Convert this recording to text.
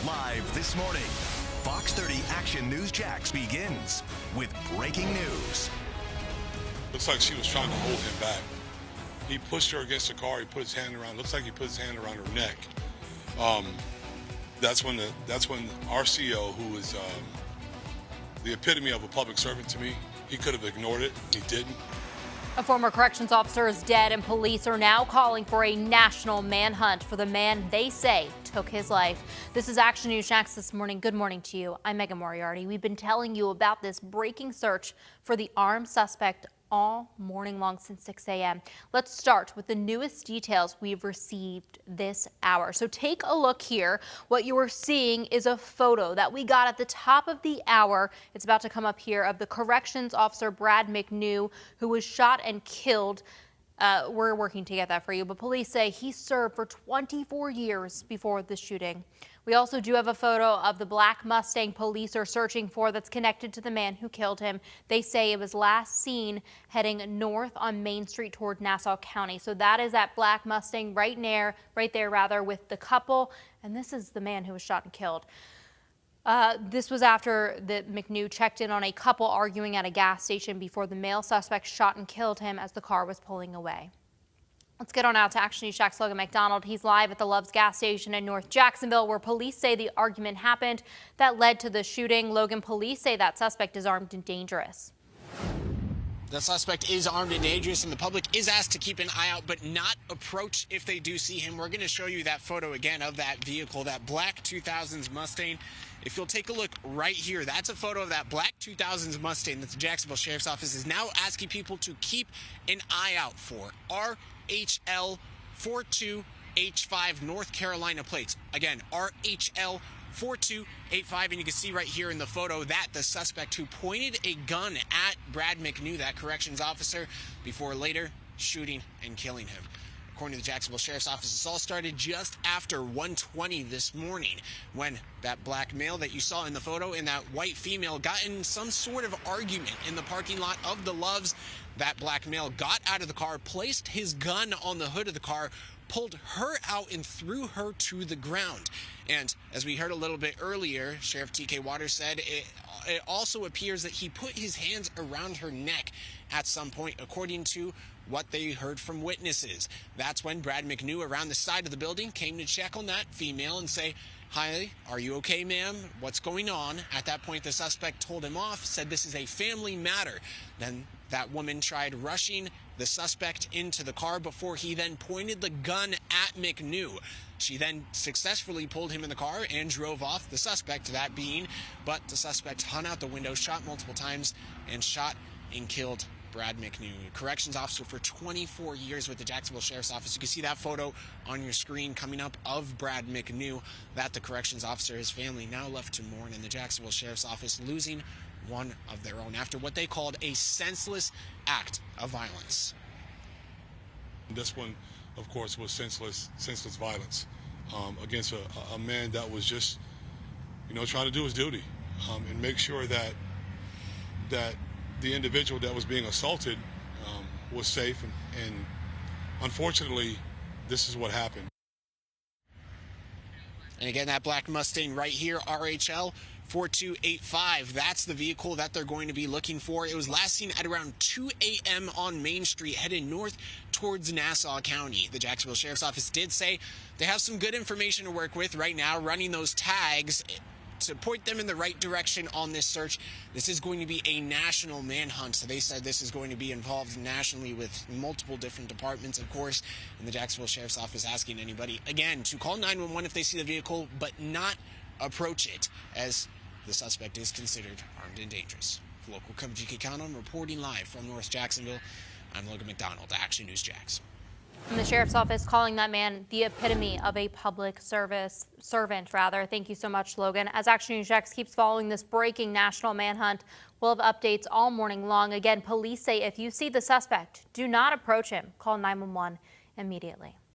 Live this morning, Fox 30 Action News Jax begins with breaking news. Looks like she was trying to hold him back. He pushed her against the car. He put his hand around. Looks like he put his hand around her neck. That's when our CO, who is the epitome of a public servant to me, he could have ignored it. He didn't. A former corrections officer is dead, and police are now calling for a national manhunt for the man they say took his life. This is Action News Jax this morning. Good morning to you. I'm Megan Moriarty. We've been telling you about this breaking search for the armed suspect all morning long since 6 a.m. Let's start with the newest details we've received this hour. So take a look here. What you are seeing is a photo that we got at the top of the hour. It's about to come up here of the corrections officer Brad McNew, who was shot and killed. We're working to get that for you, but police say he served for 24 years before the shooting. We also do have a photo of the black Mustang police are searching for that's connected to the man who killed him. They say it was last seen heading north on Main Street toward Nassau County. So that is that black Mustang right there with the couple. And this is the man who was shot and killed. This was after the McNew checked in on a couple arguing at a gas station before the male suspect shot and killed him as the car was pulling away. Let's get on out to Action News Jax. Logan McDonald. He's live at the Love's gas station in North Jacksonville, where police say the argument happened that led to the shooting. Logan, police say that suspect is armed and dangerous. The suspect is armed and dangerous, and the public is asked to keep an eye out but not approach if they do see him. We're going to show you that photo again of that vehicle, that black 2000s Mustang. If you'll take a look right here, that's a photo of that black 2000s Mustang that the Jacksonville Sheriff's Office is now asking people to keep an eye out for. RHL 42H5 North Carolina plates. Again, RHL 4285, and you can see right here in the photo that the suspect who pointed a gun at Brad McNew, that corrections officer, before later shooting and killing him. According to the Jacksonville Sheriff's Office, this all started just after 1:20 this morning when that black male that you saw in the photo and that white female got in some sort of argument in the parking lot of the Loves. That black male got out of the car, placed his gun on the hood of the car, pulled her out and threw her to the ground. And as we heard a little bit earlier, Sheriff T.K. Waters said it also appears that he put his hands around her neck at some point, according to what they heard from witnesses. That's when Brad McNew, around the side of the building, came to check on that female and say, "Hi, are you okay, ma'am? What's going on?" At that point, the suspect told him off, said this is a family matter. Then that woman tried rushing the suspect into the car before he then pointed the gun at McNew. She then successfully pulled him in the car and drove off, the suspect that being, but the suspect hung out the window, shot multiple times, and shot and killed Brad McNew, corrections officer for 24 years with the Jacksonville Sheriff's Office. You can see that photo on your screen coming up of Brad McNew, that the corrections officer, his family now left to mourn, and the Jacksonville Sheriff's Office losing one of their own after what they called a senseless act of violence. This one, of course, was senseless violence against a man that was just, trying to do his duty and make sure that the individual that was being assaulted was safe, and unfortunately, this is what happened. And again, that black Mustang right here, RHL 4285, that's the vehicle that they're going to be looking for. It was last seen at around 2 a.m. on Main Street, headed north towards Nassau County. The Jacksonville Sheriff's Office did say they have some good information to work with right now, running those tags to point them in the right direction on this search. This is going to be a national manhunt, so they said this is going to be involved nationally with multiple different departments, of course, and the Jacksonville Sheriff's Office asking anybody, again, to call 911 if they see the vehicle, but not approach it, as the suspect is considered armed and dangerous. For local coverage you can count on, reporting live from North Jacksonville, I'm Logan McDonald, Action News Jax. From the Sheriff's Office, calling that man the epitome of a public servant. Thank you so much, Logan. As Action News Jax keeps following this breaking national manhunt, we'll have updates all morning long. Again, police say if you see the suspect, do not approach him. Call 911 immediately.